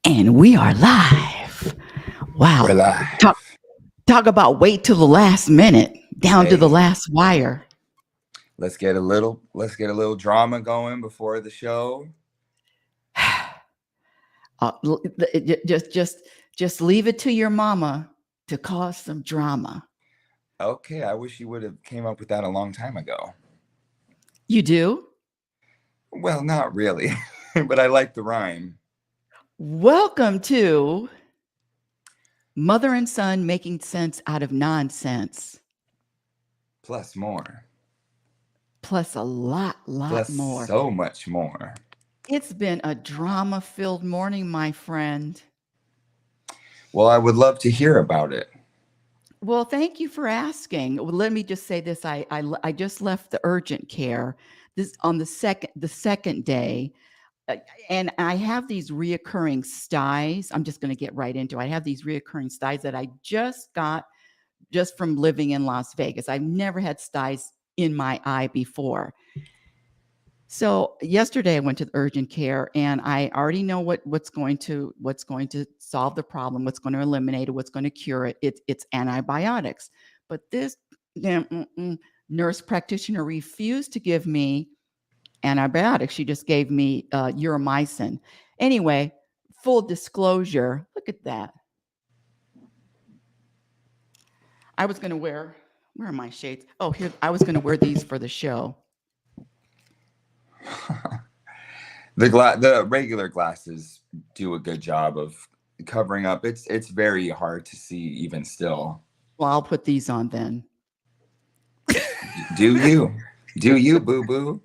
And we are live. We're Wow. Talk live. talk about wait till the last minute, down to the Hey, last wire. let's get a little drama going before the show. Just leave it to your mama to cause some drama. Okay, I wish you would have came up with that a long time ago. You do? Well, not really, but I like the rhyme. Welcome to Mother and Son Making Sense Out of Nonsense, Plus more. plus a lot Plus more. so much more. It's been a drama-filled morning, my friend. Well, I would love to hear about it. Well, thank you for asking. Well, let me just say this: I just left the urgent care this on the second day, uh, and I have these reoccurring styes. I'm just going to get right into it. I have these reoccurring styes that I just got just from living in Las Vegas. I've never had styes in my eye before. So yesterday I went to the urgent care and I already know what's going to solve the problem, what's going to eliminate it, what's going to cure it. It's antibiotics. But this damn, nurse practitioner refused to give me antibiotics. She just gave me uromycin. Anyway, full disclosure, look at that. I was going to wear, where are my shades? Oh, here, I was going to wear these for the show. The regular glasses do a good job of covering up. It's very hard to see even still. Well, I'll put these on then. Do you? Do you, boo boo?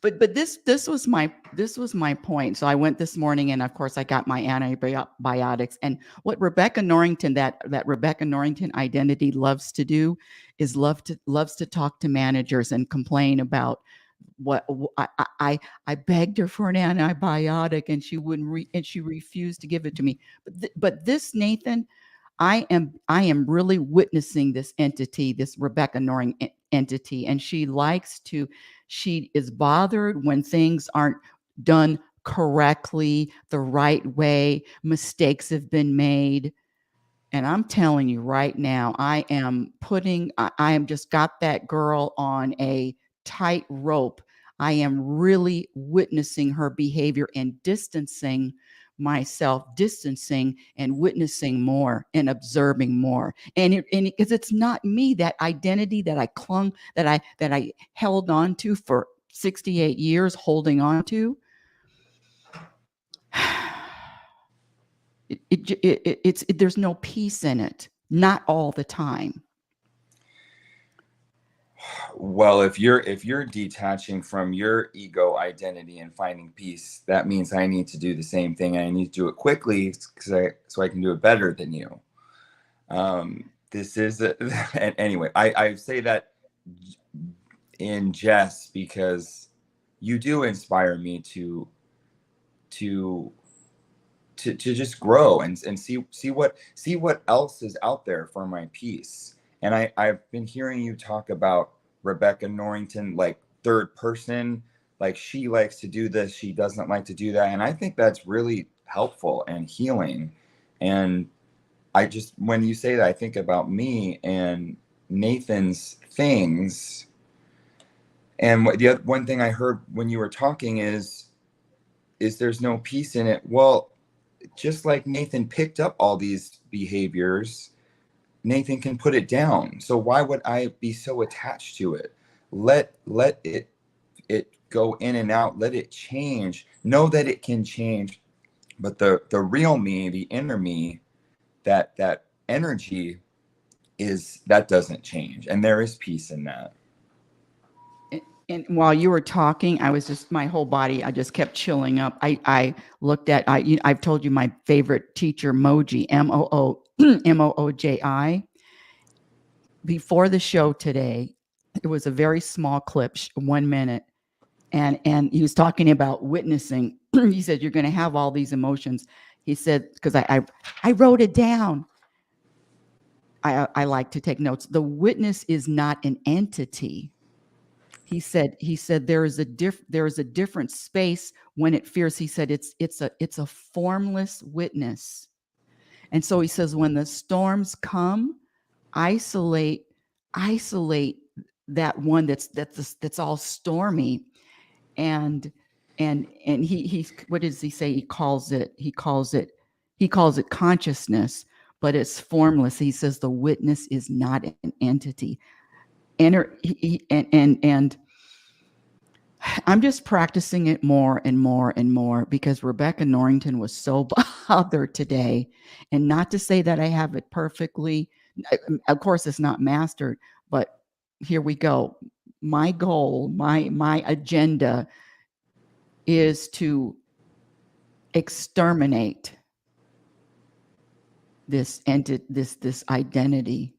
But this was my point. So I went this morning, and of course I got my antibiotics. And what Rebecca Norrington, that Rebecca Norrington identity loves to do, is loves to talk to managers and complain about what I begged her for an antibiotic and she refused to give it to me. But this, Nathan, I am really witnessing this entity, this Rebecca Norring entity, and she is bothered when things aren't done correctly, the right way, mistakes have been made. And I'm telling you right now, I am just got that girl on a tight rope. I am really witnessing her behavior and distancing and witnessing more and observing more. And because it's not me, that identity that I clung, that I held on to for 68 years, holding on to. There's no peace in it, not all the time. Well, if you're detaching from your ego identity and finding peace, that means I need to do the same thing. I need to do it quickly so I can do it better than you. This is and anyway. I say that in jest because you do inspire me to to just grow and see what else is out there for my peace. And I've been hearing you talk about Rebecca Norrington, like third person, like she likes to do this, she doesn't like to do that, and I think that's really helpful and healing. And I just, when you say that, I think about me and Nathan's things. And the other, one thing I heard when you were talking is there's no peace in it. Well, just like Nathan picked up all these behaviors, Nathan can put it down. So why would I be so attached to it? Let it go in and out. Let it change. Know that it can change. But the real me, the inner me, that energy is that doesn't change, and there is peace in that. And while you were talking, I was just my whole body. I just kept chilling up. I looked at I've told you my favorite teacher, Moji, Mooji. Before the show today, it was a very small clip, 1 minute, and he was talking about witnessing. He said you're going to have all these emotions. He said because I wrote it down. I like to take notes. The witness is not an entity. he said there is a different space when it fears. He said it's a formless witness. And so he says when the storms come, isolate isolate that one that's all stormy. And he what does he say? He calls it consciousness, but it's formless. He says the witness is not an entity. And I'm just practicing it more and more and more because Rebecca Norrington was so bothered today. And not to say that I have it perfectly. Of course, it's not mastered, but here we go. My goal, my agenda is to exterminate this identity.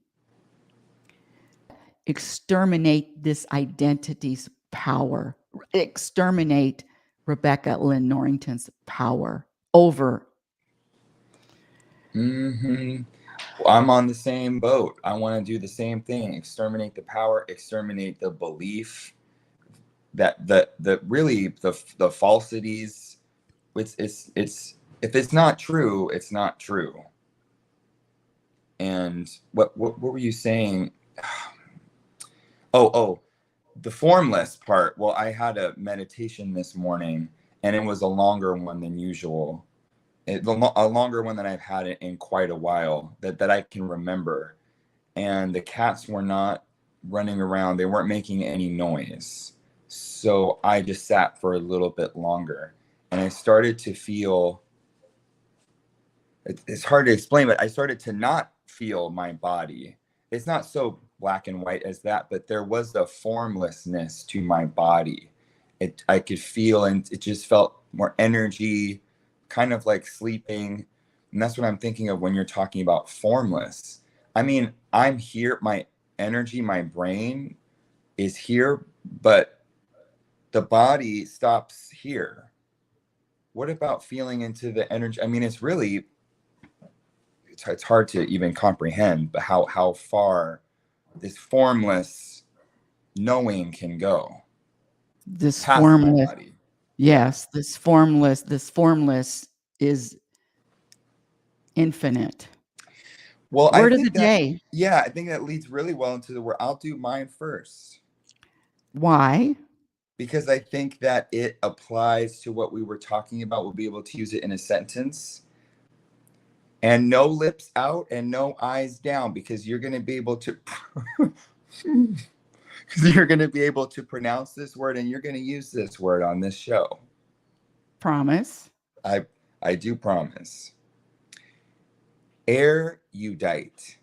Exterminate this identity's power. Exterminate Rebecca Lynn Norrington's power over. I'm on the same boat. I want to do the same thing. Exterminate the power, exterminate the belief that the falsities. It's if it's not true, it's not true. And what were you saying? Oh, the formless part. Well, I had a meditation this morning, and it was a longer one than usual. A longer one than I've had it in quite a while that I can remember. And the cats were not running around. They weren't making any noise. So I just sat for a little bit longer, and I started to feel, it's hard to explain, but I started to not feel my body. It's not so black and white as that, but there was a formlessness to my body. I could feel, and it just felt more energy, kind of like sleeping. And that's what I'm thinking of when you're talking about formless. I mean, I'm here, my energy, my brain is here, but the body stops here. What about feeling into the energy? I mean, it's really, it's hard to even comprehend, but how far this formless knowing can go. This Past formless, my body. yes, this formless is infinite. Well, Word I of the think that, day. yeah, I think that leads really well into the word. I'll do mine first, Why? because I think that it applies to what we were talking about. We'll be able to use it in a sentence. And no lips out and no eyes down, because you're going to be able to pronounce this word, and you're going to use this word on this show. Promise. I do promise. Erudite.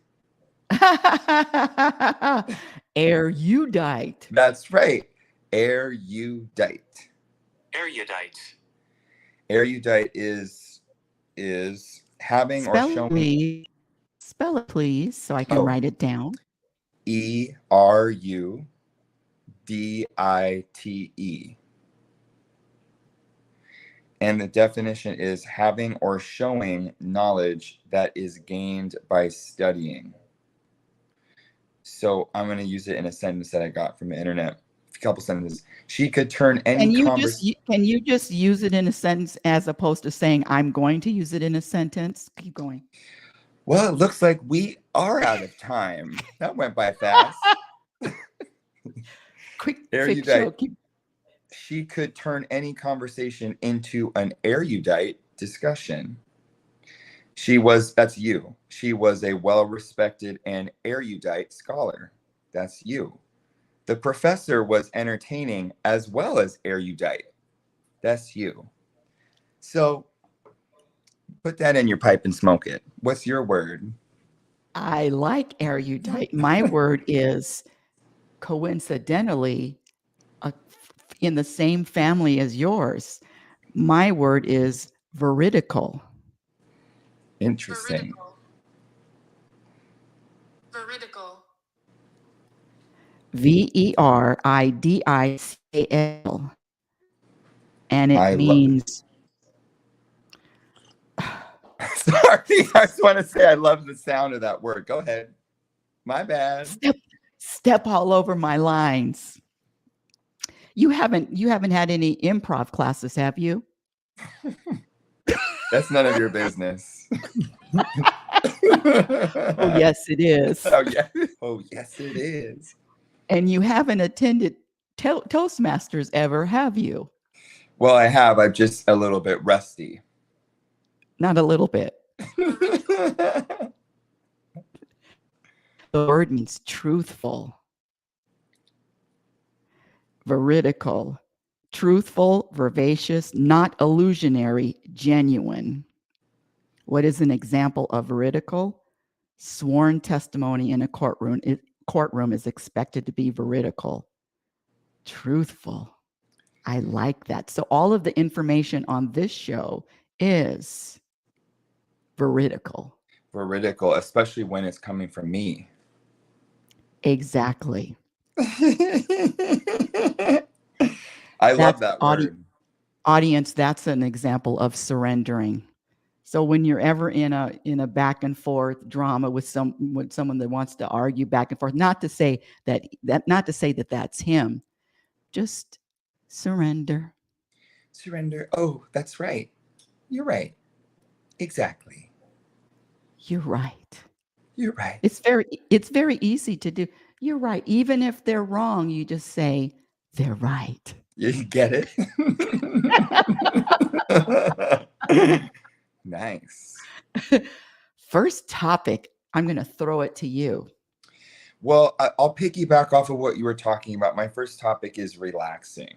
Erudite. That's right. Erudite. Erudite. Erudite is having or showing. Spell it, please, so I can write it down. Erudite. And the definition is having or showing knowledge that is gained by studying. So I'm going to use it in a sentence that I got from the internet. A couple sentences. She could turn any conversation. Can you just use it in a sentence as opposed to saying I'm going to use it in a sentence? Keep going. Well, it looks like we are out of time. That went by fast. Quick Erudite. She could turn any conversation into an erudite discussion. That's you. She was a well-respected and erudite scholar. That's you. The professor was entertaining as well as erudite. That's you. So put that in your pipe and smoke it. What's your word? I like erudite. My word is coincidentally in the same family as yours. My word is veridical. Interesting. Veridical. Veridical. And it means. Sorry, I just want to say I love the sound of that word. Go ahead. My bad. Step all over my lines. You haven't had any improv classes, have you? That's none of your business. Oh, yes, it is. Oh yeah. Oh yes, it is. And you haven't attended Toastmasters ever, have you? Well, I have. I'm just a little bit rusty. Not a little bit. The word means truthful, veridical, truthful, vivacious, not illusionary, genuine. What is an example of veridical? Sworn testimony in a courtroom is expected to be veridical, truthful. I like that. So all of the information on this show is veridical. Veridical, especially when it's coming from me. Exactly. I love That's that word. Audience, that's an example of surrendering. So when you're ever in a back and forth drama with someone that wants to argue back and forth, not to say that that's him, just surrender. Surrender. Oh, that's right. You're right. Exactly. You're right. You're right. It's very easy to do. You're right. Even if they're wrong, you just say they're right. You get it? Nice. First topic, I'm going to throw it to you. Well, I'll piggyback off of what you were talking about. My first topic is relaxing.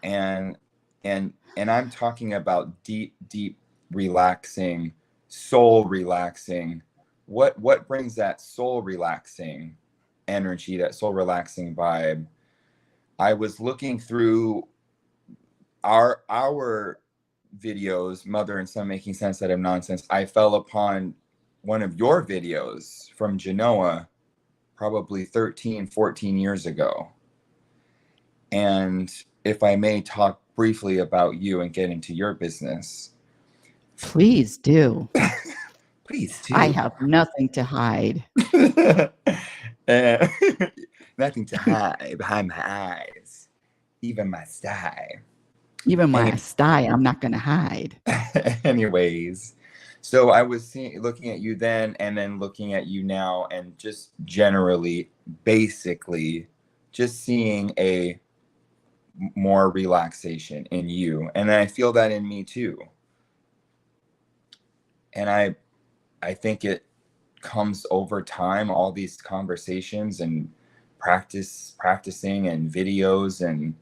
And I'm talking about deep relaxing, soul relaxing. What brings that soul relaxing energy, that soul relaxing vibe? I was looking through our videos, Mother and Son Making Sense Out of Nonsense. I fell upon one of your videos from Genoa probably 13, 14 years ago. And if I may talk briefly about you and get into your business. Please do. Please do. I have nothing to hide. Nothing to hide behind my eyes. Even my style. Even my style, I'm not going to hide. Anyways, so I was looking at you then and then looking at you now, and just generally, basically, just seeing a more relaxation in you. And I feel that in me too. And I think it comes over time, all these conversations and practicing and videos and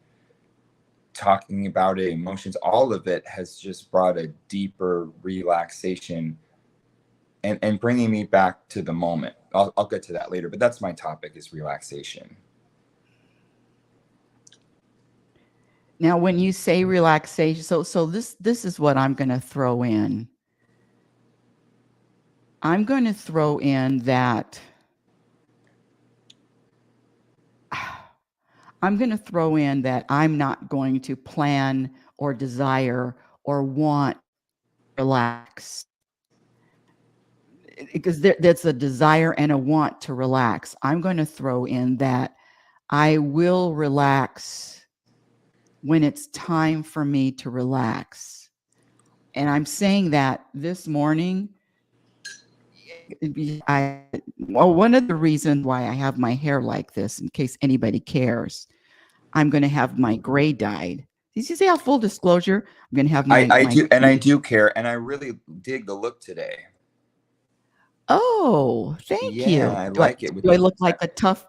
talking about it, emotions, all of it has just brought a deeper relaxation and bringing me back to the moment. I'll get to that later, but that's my topic, is relaxation. Now, when you say relaxation, so this is what I'm going to throw in. I'm going to throw in that I'm not going to plan or desire or want to relax, because that's a desire and a want to relax. I'm going to throw in that I will relax when it's time for me to relax. And I'm saying that this morning, one of the reasons why I have my hair like this, in case anybody cares, I'm going to have my gray dyed. Did you see how, full disclosure, I'm going to have my... I do care, and I really dig the look today. Oh, thank you. Yeah, I like it. Do I look like a tough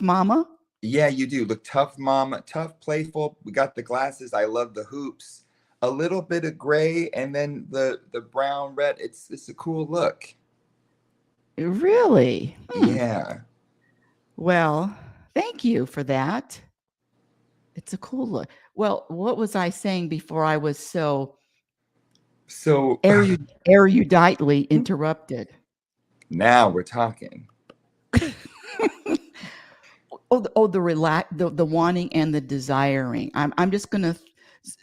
mama? Yeah, you do. Look tough, mama. Tough, playful. We got the glasses. I love the hoops. A little bit of gray, and then the brown, red. It's a cool look. Really? Yeah. Well, thank you for that. It's a cool look. Well, what was I saying before I was so eruditely interrupted? Now we're talking. The wanting and the desiring. I'm just gonna.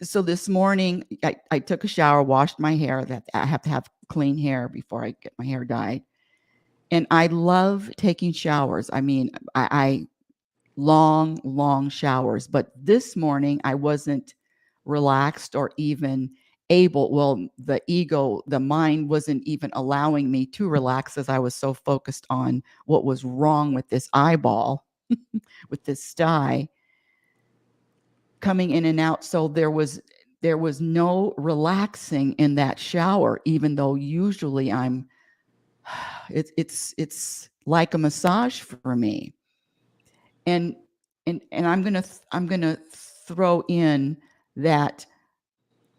So this morning, I took a shower, washed my hair. That I have to have clean hair before I get my hair dyed. And I love taking showers. I mean, I long showers. But this morning I wasn't relaxed or even able. Well, the ego, the mind wasn't even allowing me to relax as I was so focused on what was wrong with this eyeball, with this sty coming in and out. So there was no relaxing in that shower, even though usually it's like a massage for me. And I'm gonna throw in that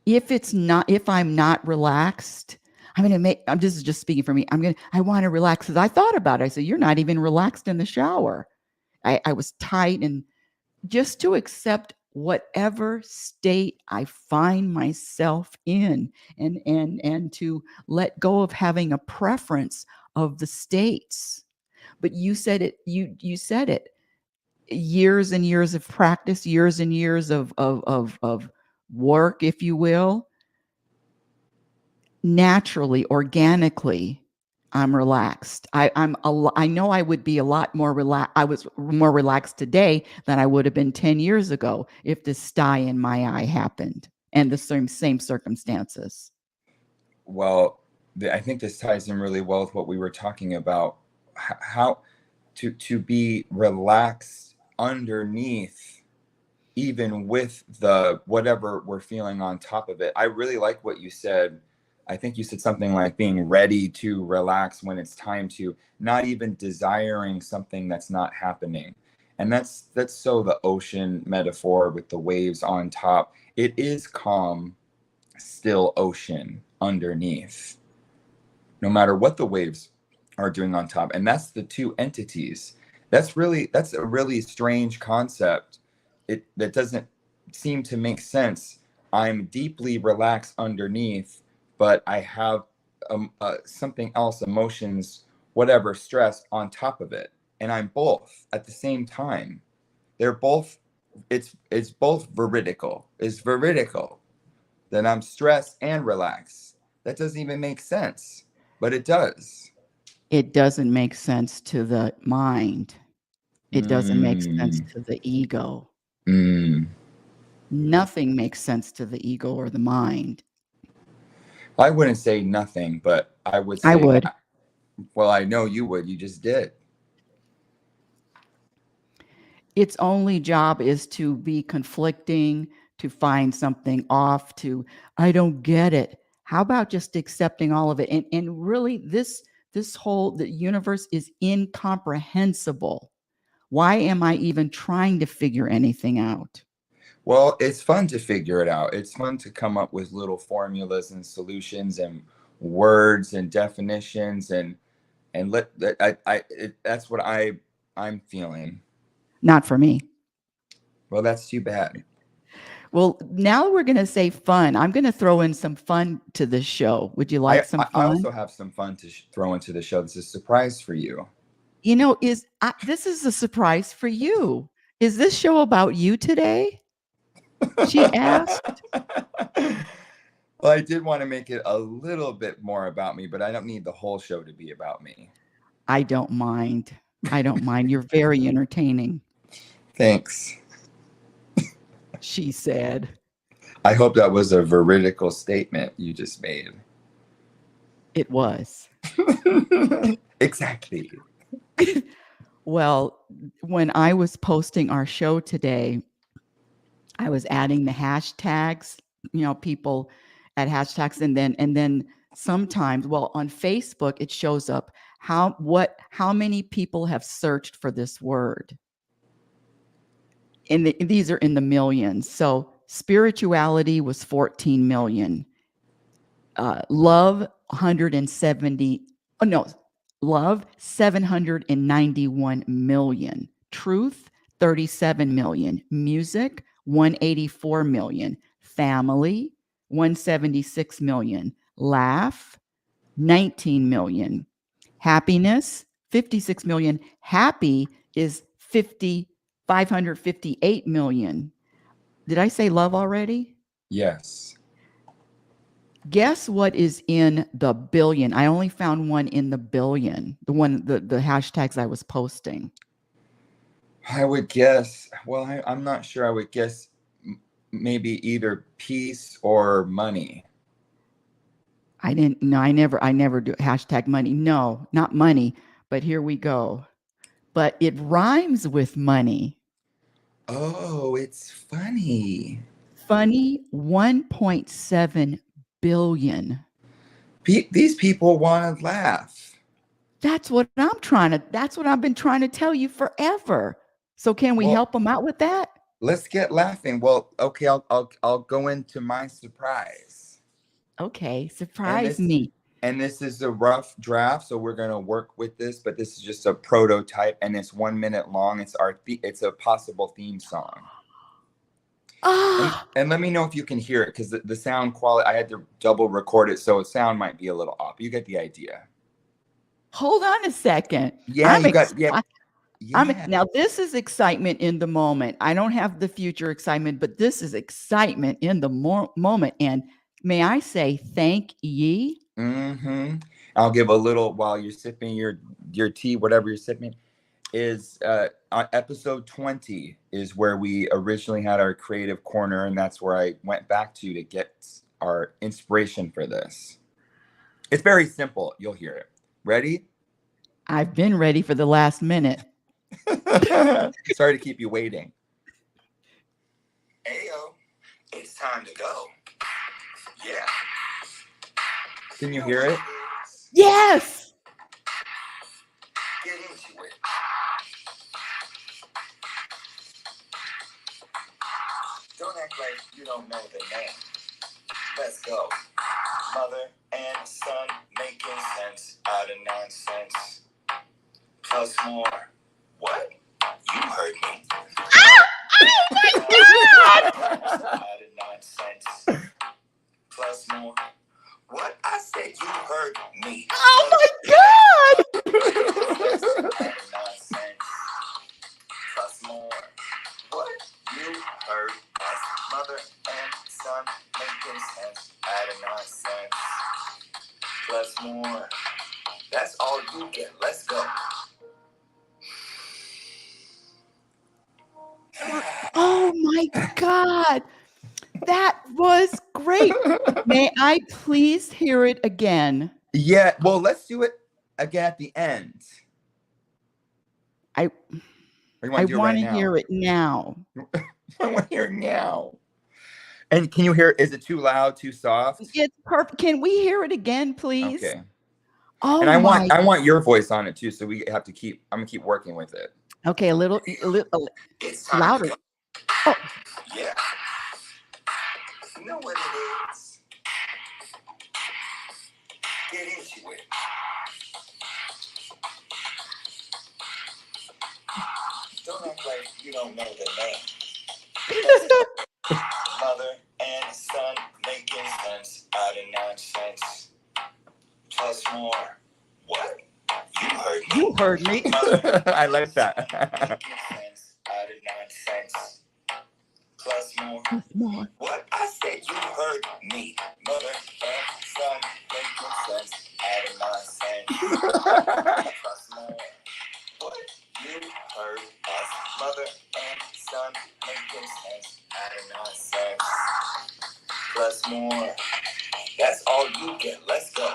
if I'm not relaxed, this is just speaking for me. I want to relax because I thought about it. I said, you're not even relaxed in the shower. I was tight, and just to accept whatever state I find myself in, and to let go of having a preference of the states. But you said it, you said it. Years and years of practice, years and years of work, if you will. Naturally, organically, I'm relaxed. I know I would be a lot more relaxed. I was more relaxed today than I would have been 10 years ago if this sty in my eye happened and the same circumstances. Well, I think this ties in really well with what we were talking about. How to be relaxed underneath, even with the whatever we're feeling on top of it. I really like what you said. I think you said something like being ready to relax when it's time to, not even desiring something that's not happening. And that's so the ocean metaphor with the waves on top. It is calm, still ocean underneath, no matter what the waves are doing on top. And that's the two entities. That's a really strange concept. That doesn't seem to make sense. I'm deeply relaxed underneath, but I have something else, emotions, whatever, stress on top of it, and I'm both at the same time. They're both. It's both veridical. It's veridical. Then I'm stressed and relaxed. That doesn't even make sense, but it does. It doesn't make sense to the mind. It doesn't make sense to the ego. Nothing makes sense to the ego or the mind. I wouldn't say nothing, but I would say, I would. Well, I know you would. You just did. Its only job is to be conflicting, to find something off, I don't get it. How about just accepting all of it? And really, the universe is incomprehensible. Why am I even trying to figure anything out? Well, it's fun to figure it out. It's fun to come up with little formulas and solutions and words and definitions and that's what I'm feeling. Not for me. Well, that's too bad. Well, now we're going to say fun. I'm going to throw in some fun to the show. Would you like some fun? I also have some fun to throw into the show. This is a surprise for you. You know, this is a surprise for you. Is this show about you today? She asked. Well, I did want to make it a little bit more about me, but I don't need the whole show to be about me. I don't mind. You're very entertaining. Thanks. She said. I hope that was a veridical statement you just made. It was. Exactly. Well, when I was posting our show today, I was adding the hashtags, people add hashtags, and then sometimes, on Facebook, it shows up how many people have searched for this word. And these are in the millions. So spirituality was 14 million. Love 170. Oh no, love 791 million. Truth 37 million. Music 184 million. Family 176 million. Laugh 19 million. Happiness 56 million. Happy is 558 million. Did I say love already? Yes. Guess what is in the billion? I only found one in the billion. The hashtags I was posting. I would guess. Well, I'm not sure. I would guess maybe either peace or money. I didn't. No, I never do hashtag money. No, not money. But here we go. But it rhymes with money. Oh, it's funny. Funny 1.7 billion. These people want to laugh. That's what I've been trying to tell you forever. So can we Well, help them out with that? let's get laughing. Well, okay, I'll go into my surprise. Okay, And surprise this me. and this is a rough draft, so we're gonna work with this, but this is just a prototype, and it's 1 minute long. It's a possible theme song. Ah, And let me know if you can hear it, because the sound quality, I had to double record it, so sound might be a little off. You get the idea. hold on a second. Yeah, I'm you ex- got yeah. I'm Yeah. now this is excitement in the moment. I don't have the future excitement, but this is excitement in the moment. And may I say thank ye? Mm-hmm. I'll give a little while you're sipping your tea, whatever you're sipping. Is episode 20 is where we originally had our creative corner, and that's where I went back to get our inspiration for this. It's very simple. You'll hear it. Ready? I've been ready for the last minute. Sorry to keep you waiting. Ayo, it's time to go. Yeah. Can you hear it? Yes. Get into it. Don't act like you don't know the name. Let's go. Mother and son making sense out of nonsense. Plus more. What? You heard me. Out of nonsense. Plus more. What? I said you heard me. Oh my God. Out of nonsense. Plus more. What? You heard us. Mother and son making sense out of nonsense. Plus more. That's all you get. Let's go. Oh my God. That was great. May I please hear it again? Yeah, well, let's do it again at the end. I Or you I want to do it want right to now? hear it now. I want to hear it now. And can you hear? Is it too loud? Too soft? It's perfect. Can we hear it again, please? Okay. Oh And I my. want your voice on it too, so we have to keep. I'm gonna keep working with it. Okay, a little It's time louder. to go. Oh, Yeah. You know what it is. Get into it. Don't act like you don't know the name. Mother and son making sense out of nonsense. Plus more. What? You heard me. you heard me. I like that. Making sense out of nonsense. Plus more. More. What? I said you heard me. Mother and son making sense out of nonsense. Plus more. What? You heard us. Mother and son making sense out of nonsense. Plus more. That's all you get. Let's go.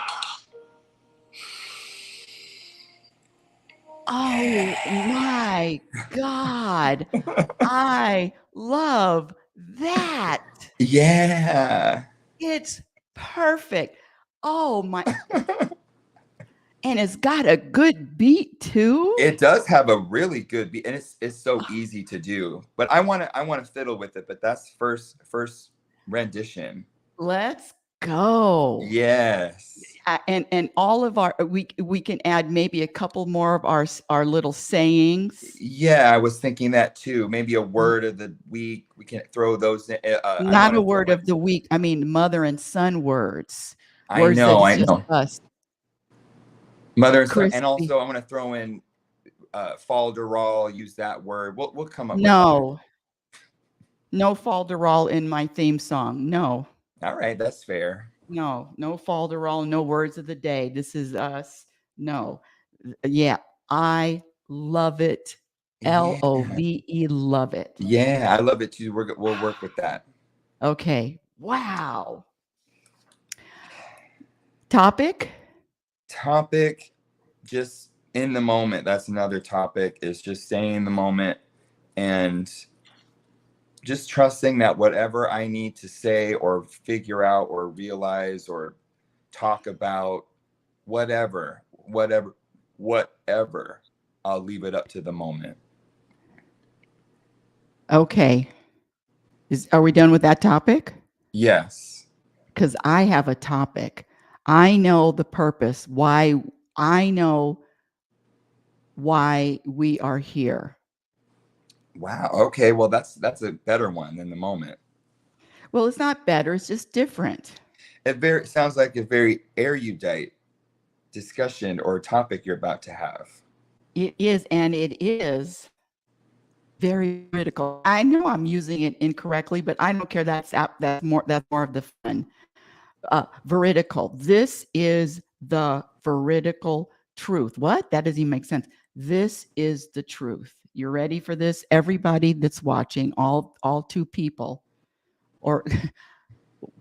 Oh my God. I love that. Yeah. It's perfect. Oh my. And it's got a good beat too. It does have a really good beat, and it's so easy to do. But I wanna fiddle with it. But that's first rendition. Let's go. Yes. And all of our we can add maybe a couple more of our little sayings. Yeah, I was thinking that too. Maybe a word of the week. We can throw those in. I Not wanna a word throw of the week. I mean, mother and son words. I Words that know, is I just know. us. Mother and son, and Crispy. also I'm gonna throw in falderall. Use that word. We'll come up with No, no falderall in my theme song. No, other. All right, that's fair. no falderall. No words of the day. This is us. No, yeah, I love it. Yeah. Love. Love it. Yeah, I love it too. We'll work with that. Okay. Wow. Topic? Topic, just in the moment. That's another topic, is just staying in the moment and just trusting that whatever I need to say or figure out or realize or talk about, whatever, I'll leave it up to the moment. Okay. Are we done with that topic? Yes. Because I have a topic. I know the purpose, why I know why we are here. Wow. Okay. Well, that's a better one than the moment. Well, it's not better, it's just different. It sounds like a very erudite discussion or topic you're about to have. It is, and it is very critical. I know I'm using it incorrectly, but I don't care. That's more of the fun. Veridical. This is the veridical truth. What? That doesn't even make sense. This is the truth. You ready for this? Everybody that's watching, all two people, or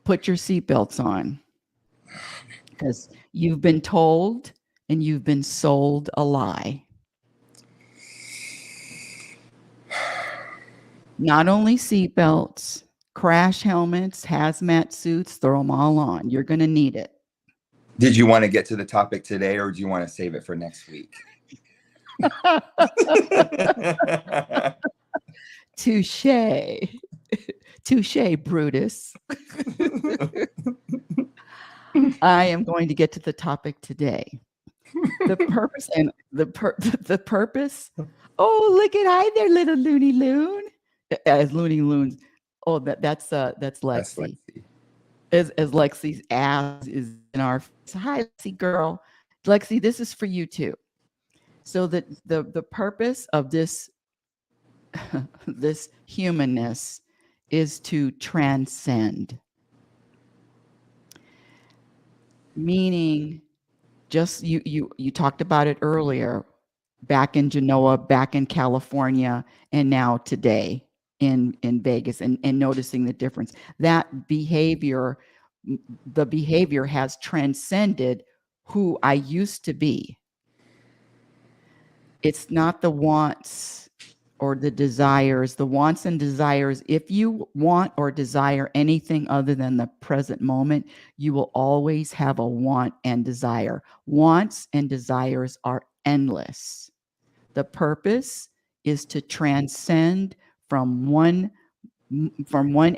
put your seatbelts on, because you've been told and you've been sold a lie. Not only seatbelts, crash helmets, hazmat suits, throw them all on. You're going to need it. Did you want to get to the topic today, or do you want to save it for next week? Touche. Touche, Brutus. I am going to get to the topic today. The purpose and the purpose. Oh, look at hi there, little Looney Loon. As Looney Loons. Oh, that's Lexi. As Lexi's ass is in our face. Hi, Lexi girl. Lexi, this is for you too. So the purpose of this this humanness is to transcend. Meaning, just you talked about it earlier, back in Genoa, back in California, and now today in Vegas, and noticing the difference. That behavior, the behavior has transcended who I used to be. It's not the wants or the desires, the wants and desires. If you want or desire anything other than the present moment, you will always have a want and desire. Wants and desires are endless. The purpose is to transcend from one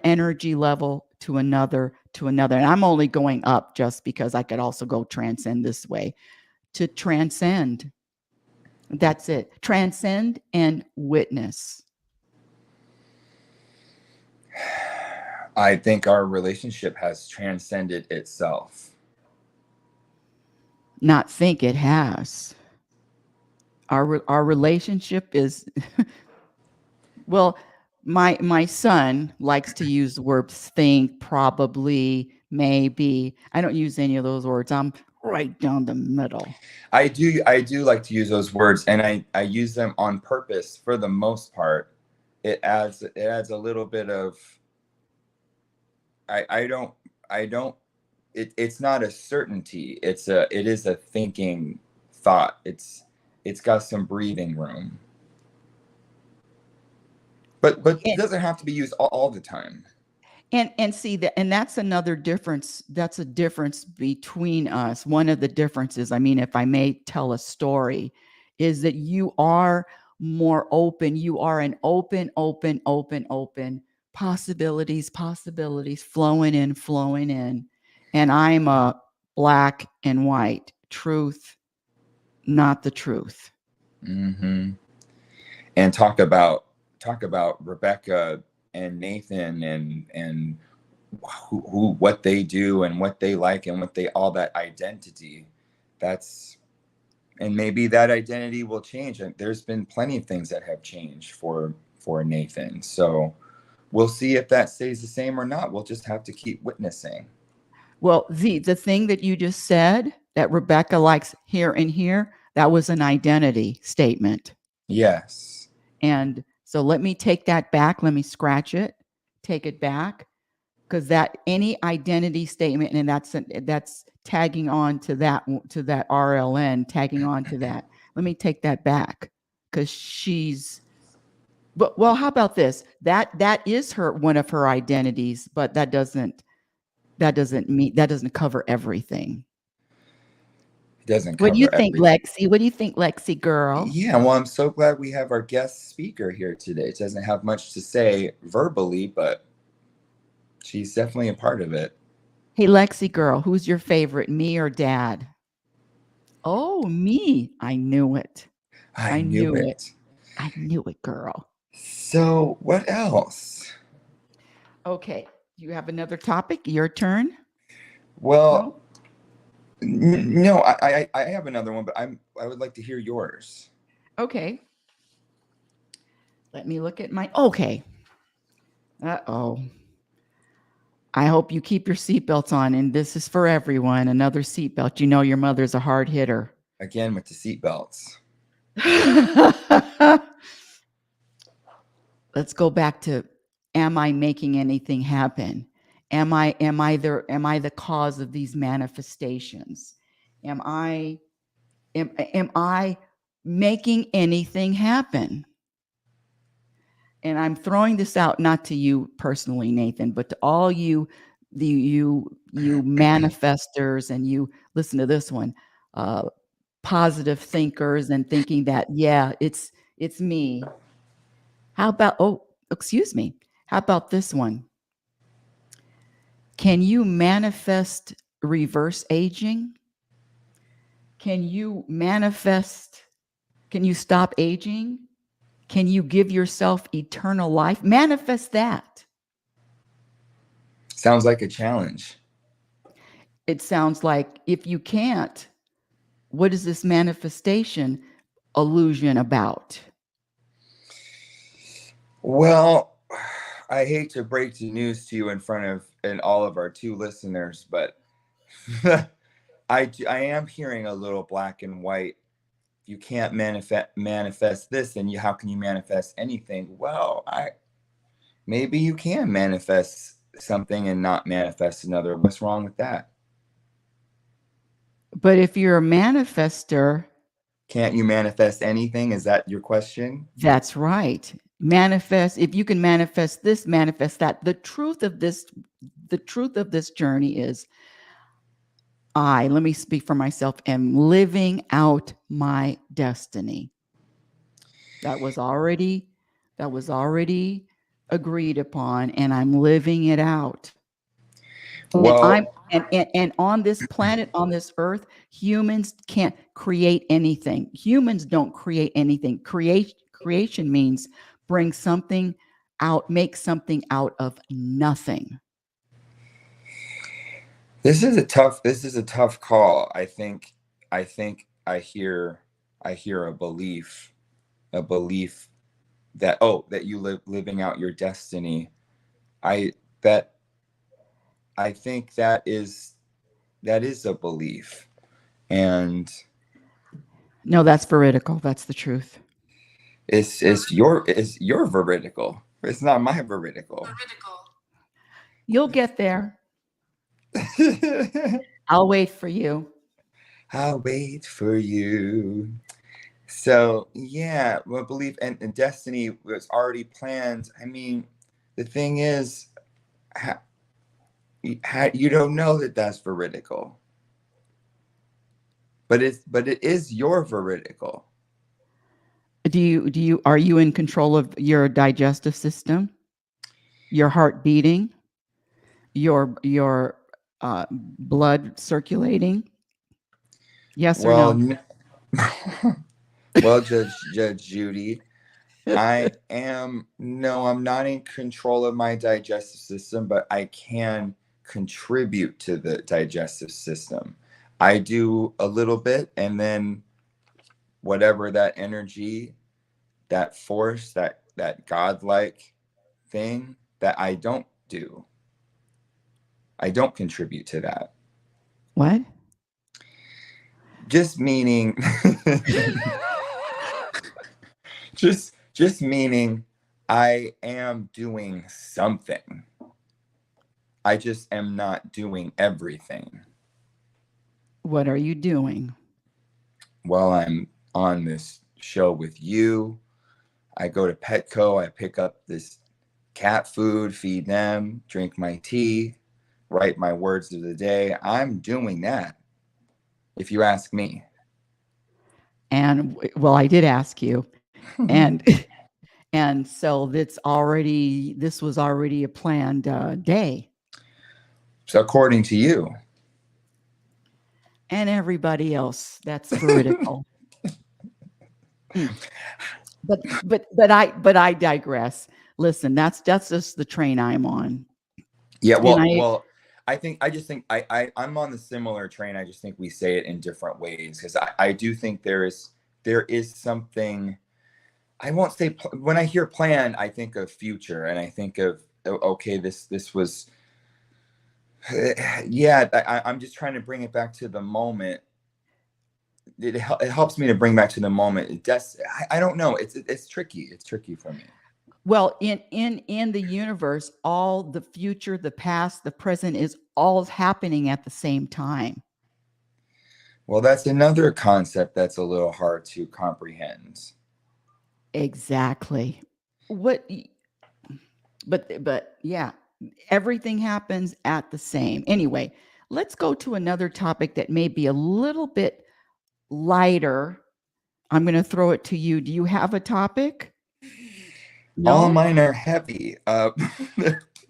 energy level to another. And I'm only going up just because I could also go transcend this way. To transcend. That's it. Transcend and witness. I think our relationship has transcended itself. Not think, it has. Our relationship is well, my son likes to use the words think, probably, maybe. I don't use any of those words. I'm right down the middle. I do like to use those words, and I use them on purpose for the most part. It adds a little bit of it's not a certainty. It is a thinking thought. It's got some breathing room. But it doesn't have to be used all the time. And see that, and that's another difference. That's a difference between us. One of the differences, I mean, if I may tell a story, is that you are more open. You are an open possibilities flowing in. And I'm a black and white truth, not the truth. Mm-hmm. And talk about Rebecca and Nathan and who what they do and what they like and what they, all that identity. And maybe that identity will change. And there's been plenty of things that have changed for Nathan. So we'll see if that stays the same or not. We'll just have to keep witnessing. Well, the thing that you just said, that Rebecca likes here and here, that was an identity statement. Yes. And so let me take that back. Let me scratch it, take it back, because that any identity statement, and that's tagging on to that RLN, tagging on to that. Let me take that back, because she's. But well, how about this? That is her one of her identities, but that doesn't cover everything. It doesn't What cover do you think, everything. Lexi? What do you think, Lexi girl? Yeah, well, I'm so glad we have our guest speaker here today. She doesn't have much to say verbally, but she's definitely a part of it. Hey, Lexi girl, who's your favorite, me or Dad? Oh, me. I knew it. I knew it. I knew it, girl. So what else? Okay. You have another topic? Your turn? Well, No? no, I have another one, but I would like to hear yours. Okay. Let me look at my. Okay. Uh-oh. I hope you keep your seatbelts on, and this is for everyone. Another seatbelt. You know your mother's a hard hitter. Again with the seatbelts. Let's go back to, am I making anything happen? Am I the cause of these manifestations? Am I making anything happen? And I'm throwing this out not to you personally, Nathan, but to all you manifestors, and you listen to this one, positive thinkers, and thinking that, yeah, it's me. How about, oh, excuse me. How about this one? Can you manifest reverse aging? Can you stop aging? Can you give yourself eternal life? Manifest that. Sounds like a challenge. It sounds like, if you can't, what is this manifestation illusion about? Well, I hate to break the news to you in front of and all of our 2 listeners, but I am hearing a little black and white. You can't manifest this, and how can you manifest anything? Well, maybe you can manifest something and not manifest another. What's wrong with that? But if you're a manifester, can't you manifest anything? Is that your question? That's right. Manifest. If you can manifest this, manifest that. The truth of this journey is, let me speak for myself, am living out my destiny. That was already agreed upon, and I'm living it out. Well, and on this planet, on this earth, humans can't create anything. Humans don't create anything. Creation means bring something out, make something out of nothing. This is a tough call. I think I hear a belief that you living out your destiny. I think that is a belief. And no, that's veridical. That's the truth. It's your veridical. It's not my veridical. You'll get there. I'll wait for you. I'll wait for you. So yeah, well, belief and destiny was already planned. I mean, the thing is, you don't know that that's veridical, but it is your veridical. Are you in control of your digestive system, your heart beating, your blood circulating? Yes or no? Well, Judge Judy, I'm not in control of my digestive system, but I can contribute to the digestive system. I do a little bit, and then whatever that energy, that force, that godlike thing that I don't do, I don't contribute to that. What? Just meaning just Just meaning I am doing something. I just am not doing everything. What are you doing? While I'm on this show with you, I go to Petco, I pick up this cat food, feed them, drink my tea, write my words of the day. I'm doing that, if you ask me. And well, I did ask you, and and so this was already a planned day. So according to you. And everybody else, that's veridical. But I digress. Listen, that's just the train I'm on. Yeah, And well, I just think I'm on the similar train. I just think we say it in different ways, because I do think there is something. I won't say when I hear plan, I think of future, and I think of, okay, this was, yeah. I'm just trying to bring it back to the moment. It helps me to bring back to the moment. I don't know. It's tricky. It's tricky for me. well, in the universe, all the future, the past, the present is all happening at the same time. Well, that's another concept that's a little hard to comprehend. Exactly. But yeah, everything happens at the same. Anyway, let's go to another topic that may be a little bit lighter. I'm going to throw it to you. Do you have a topic? All No? mine are heavy. I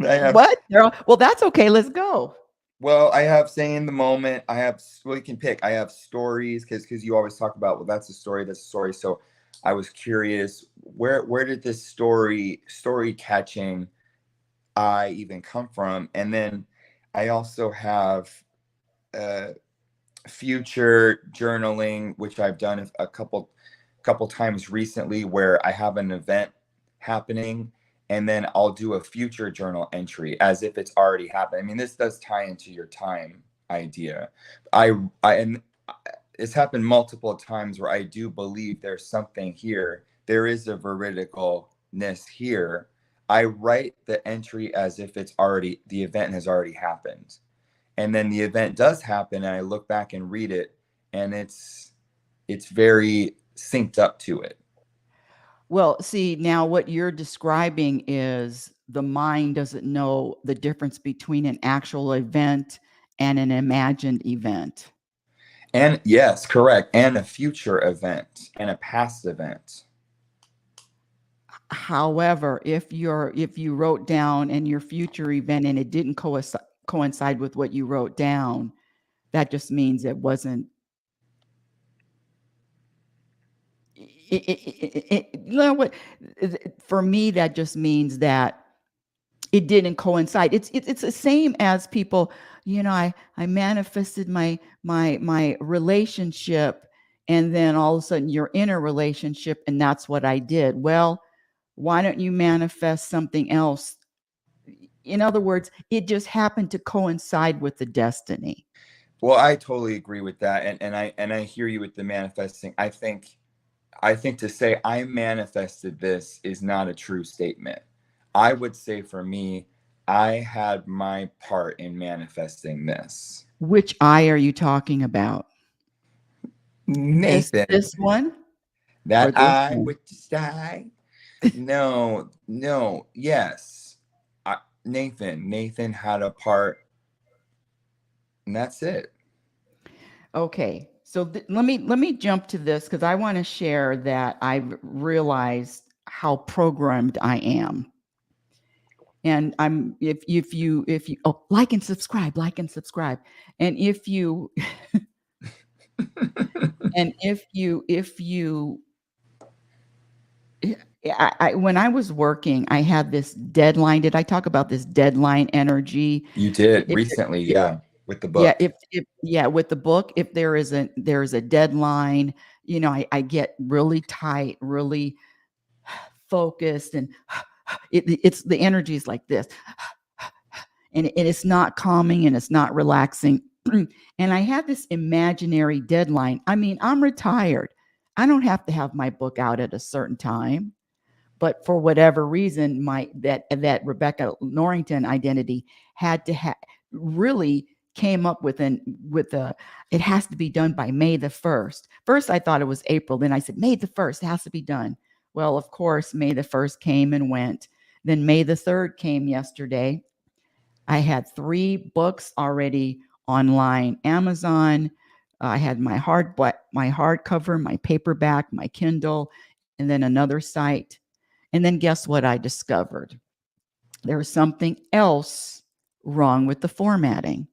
have, What? Well, that's okay. Let's go. well, I have saying in the moment. I have, well, you can pick. I have stories, because you always talk about, well, that's a story, that's a story. So I was curious, where did this story catching I even come from? And then I also have uh, future journaling, which I've done a couple times recently, where I have an event happening, and then I'll do a future journal entry as if it's already happened. I mean, this does tie into your time idea. And it's happened multiple times where I do believe there's something here. There is a veridicalness here. I write the entry as if the event has already happened. And then the event does happen, and I look back and read it, and it's very synced up to it. Well, see, now what you're describing is the mind doesn't know the difference between an actual event and an imagined event. And yes, correct. And a future event and a past event. However, if you wrote down in your future event and it didn't coincide with what you wrote down, that just means it wasn't. You know what? For me, that just means that it didn't coincide. It's the same as people. I manifested my relationship, and then all of a sudden you're in a relationship, and that's what I did. Well, why don't you manifest something else? In other words, it just happened to coincide with the destiny. Well, I totally agree with that. And I hear you with the manifesting. I think to say I manifested this is not a true statement. I would say for me, I had my part in manifesting this. Which eye are you talking about? Nathan. This one? That Or this I one? with the sky. No, yes. Nathan had a part, and that's it. Okay. So let me jump to this, because I want to share that I've realized how programmed I am. And if you like and subscribe, and if you when I was working, I had this deadline. Did I talk about this deadline energy? You did recently, yeah, with the book. Yeah, with the book, if there is a deadline, I get really tight, really focused, and it's the energy is like this, and it's not calming and it's not relaxing. And I had this imaginary deadline. I mean, I'm retired. I don't have to have my book out at a certain time. but for whatever reason, that Rebecca Norrington identity had to really came up with it has to be done by May the 1st. First, I thought it was April. Then I said, May the 1st, it has to be done. Well, of course, May the 1st came and went. Then May the 3rd came yesterday. I had 3 books already online, Amazon. I had my hardcover, my paperback, my Kindle, and then another site. And then guess what I discovered? There was something else wrong with the formatting.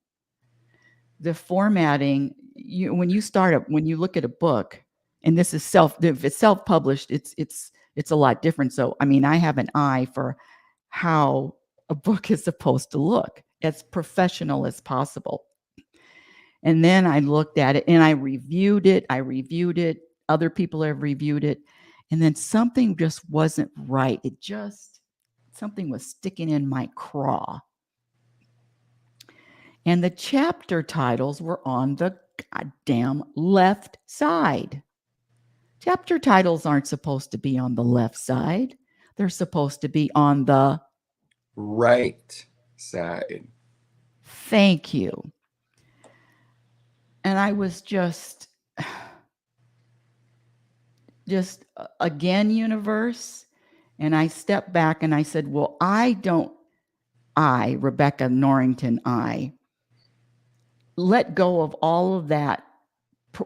The formatting, when you look at a book, and this is if it's self-published, it's a lot different. So, I mean, I have an eye for how a book is supposed to look as professional as possible. And then I looked at it and I reviewed it. Other people have reviewed it. And then something just wasn't right. Something was sticking in my craw. And the chapter titles were on the goddamn left side. Chapter titles aren't supposed to be on the left side. They're supposed to be on the right side. Thank you. And I was just again, universe. And I stepped back and I said, well, Rebecca Norrington, let go of all of that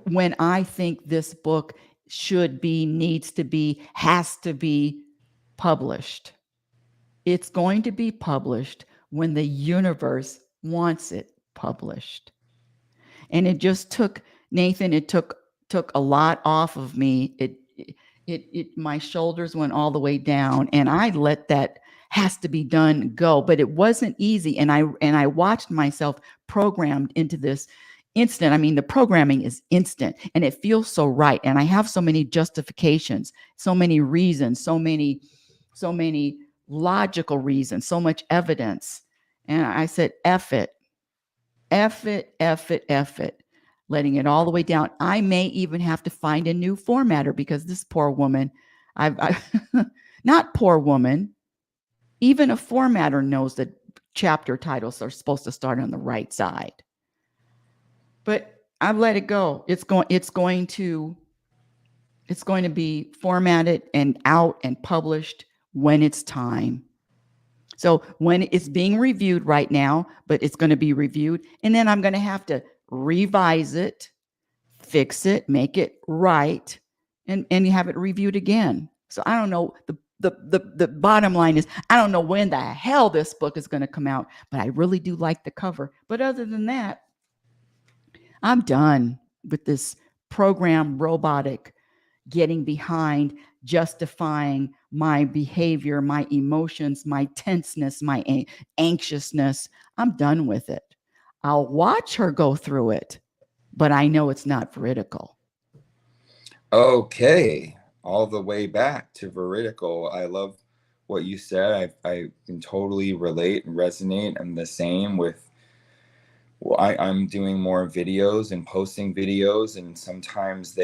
when I think this book should be, needs to be, has to be published. It's going to be published when the universe wants it published. And it just took, Nathan, it took a lot off of me. My shoulders went all the way down, and I let that has to be done go. But it wasn't easy. And I watched myself programmed into this instant. I mean, the programming is instant and it feels so right. And I have so many justifications, so many reasons, so many logical reasons, so much evidence. And I said, F it, letting it all the way down. I may even have to find a new formatter because this poor woman, not poor woman, even a formatter knows that chapter titles are supposed to start on the right side. But I've let it go. It's going to be formatted and out and published when it's time. So when it's being reviewed right now, but it's going to be reviewed, and then I'm going to have to revise it, fix it, make it right, and have it reviewed again. So I don't know. The bottom line is, I don't know when the hell this book is going to come out, but I really do like the cover. But other than that, I'm done with this program robotic getting behind, justifying my behavior, my emotions, my tenseness, my anxiousness. I'm done with it. I'll watch her go through it, but I know it's not veridical. Okay. All the way back to veridical. I love what you said. I can totally relate and resonate. I'm the same with, well, I'm doing more videos and posting videos, and sometimes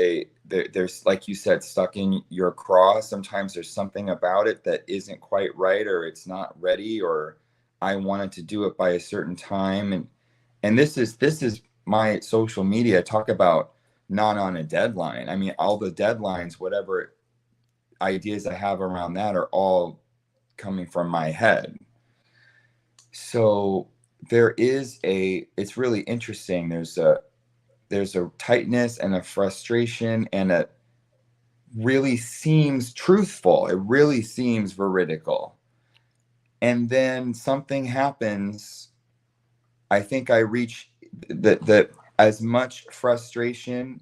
there's, like you said, stuck in your craw. Sometimes there's something about it that isn't quite right, or it's not ready, or I wanted to do it by a certain time. And this is my social media. Talk about not on a deadline. I mean, all the deadlines, whatever ideas I have around that are all coming from my head. So it's really interesting. There's a tightness and a frustration, and it really seems truthful. It really seems veridical. And then something happens. I think I reach the as much frustration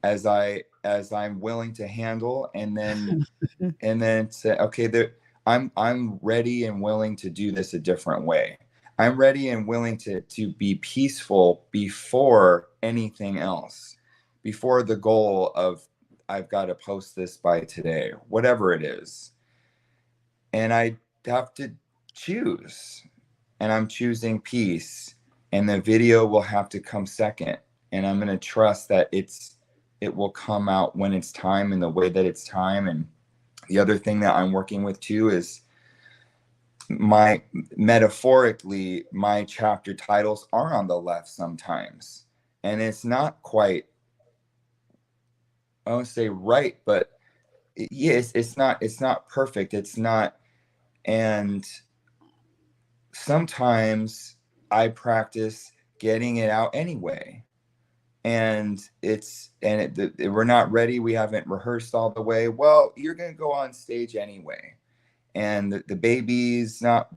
as I'm willing to handle, and then say, okay, I'm ready and willing to do this a different way. I'm ready and willing to be peaceful before anything else, before the goal of I've got to post this by today, whatever it is. And I have to choose, and I'm choosing peace, and the video will have to come second. And I'm going to trust that it will come out when it's time, in the way that it's time. And The other thing that I'm working with too is metaphorically, my chapter titles are on the left sometimes. And it's not quite, I won't say right, but yes, it's not perfect. It's not. And sometimes I practice getting it out anyway. And we're not ready. We haven't rehearsed all the way. Well, you're going to go on stage anyway. And the baby's not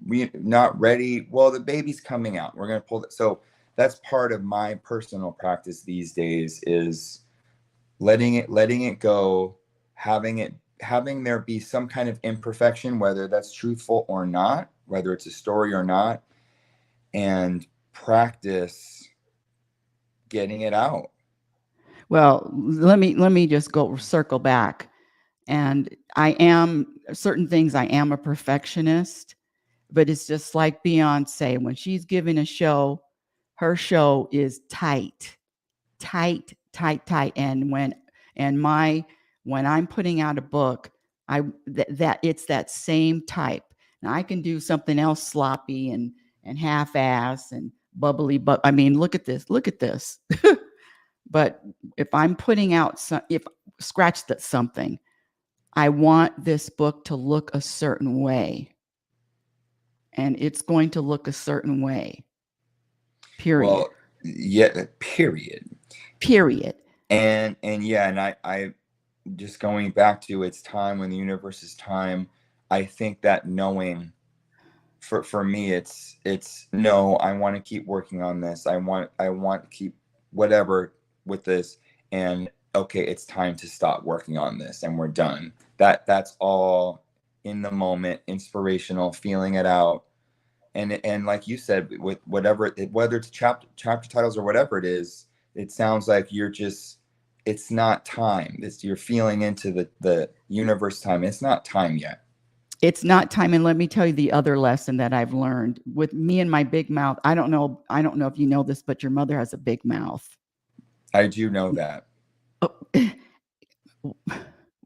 ready. Well, the baby's coming out. We're going to pull it. So that's part of my personal practice these days, is letting it go, having there be some kind of imperfection, whether that's truthful or not, whether it's a story or not, and practice getting it out. Well, let me just go circle back. And I am certain things, I am a perfectionist, but it's just like Beyonce. When she's giving a show, her show is tight. And when I'm putting out a book, that it's that same type. Now I can do something else sloppy and half-ass and bubbly, but I mean, look at this. But if I'm putting out something, I want this book to look a certain way, and it's going to look a certain way. Period. Well, yeah, period. And yeah, and I just going back to its time, when the universe's time, I think that knowing for me, it's no, I want to keep working on this. I want to keep whatever with this, and okay, it's time to stop working on this, and we're done. That's all in the moment, inspirational, feeling it out. And like you said, with whether it's chapter titles or whatever it is, it sounds like it's not time. You're feeling into the universe time. It's not time yet. It's not time. And let me tell you the other lesson that I've learned with me and my big mouth. I don't know if you know this, but your mother has a big mouth. I do know that. Oh,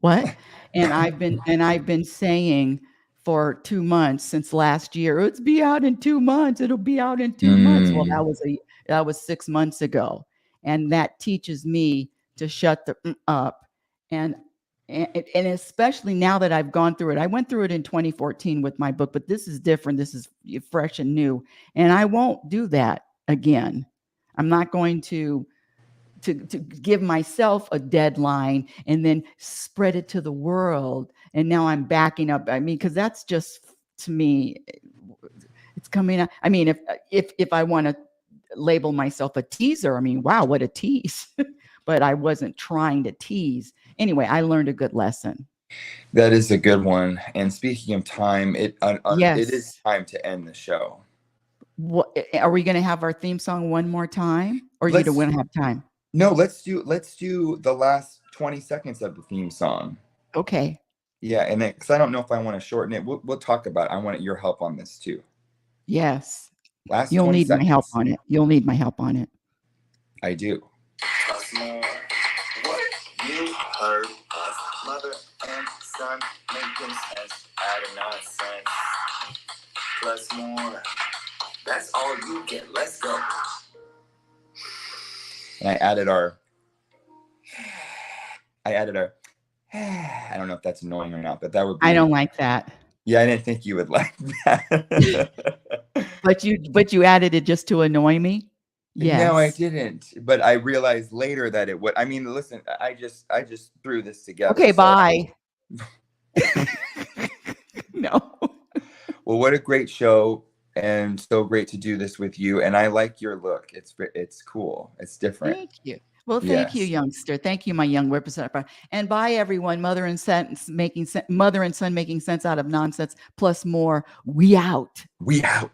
what? And I've been saying for 2 months since last year, it'll be out in 2 months. It'll be out in 2 months. Well, that was 6 months ago. And that teaches me to shut the up. And especially now that I've gone through it. I went through it in 2014 with my book, but this is different. This is fresh and new. And I won't do that again. I'm not going to give myself a deadline and then spread it to the world. And now I'm backing up. I mean, because that's just, to me, it's coming out. I mean, if I want to label myself a teaser, I mean, wow, what a tease. But I wasn't trying to tease. Anyway, I learned a good lesson. That is a good one. And speaking of time, Yes. It is time to end the show. What, are we going to have our theme song one more time, or you don't want to have time? No, let's do the last 20 seconds of the theme song. Okay. Yeah, and then, because I don't know if I want to shorten it. We'll talk about it. I want your help on this too. Yes. Last You'll 20 need seconds. my help on it. You'll need my help on it. I do. Plus more. What you heard us, mother and son, making sense out of nonsense. Plus more. That's all you get. Let's go. And I added our I don't know if that's annoying or not, but that would be. I don't like that. Yeah, I didn't think you would like that. But you added it just to annoy me? Yes. No, I didn't. But I realized later that it would. I mean, listen, I just threw this together. Okay, so. bye. No. Well, what a great show, and so great to do this with you. And I like your look. It's cool. It's different. Thank you. Well, thank you, Yes. youngster. Thank you, my young representative. And bye, everyone. Mother and son making sense out of nonsense, plus more. We out. We out.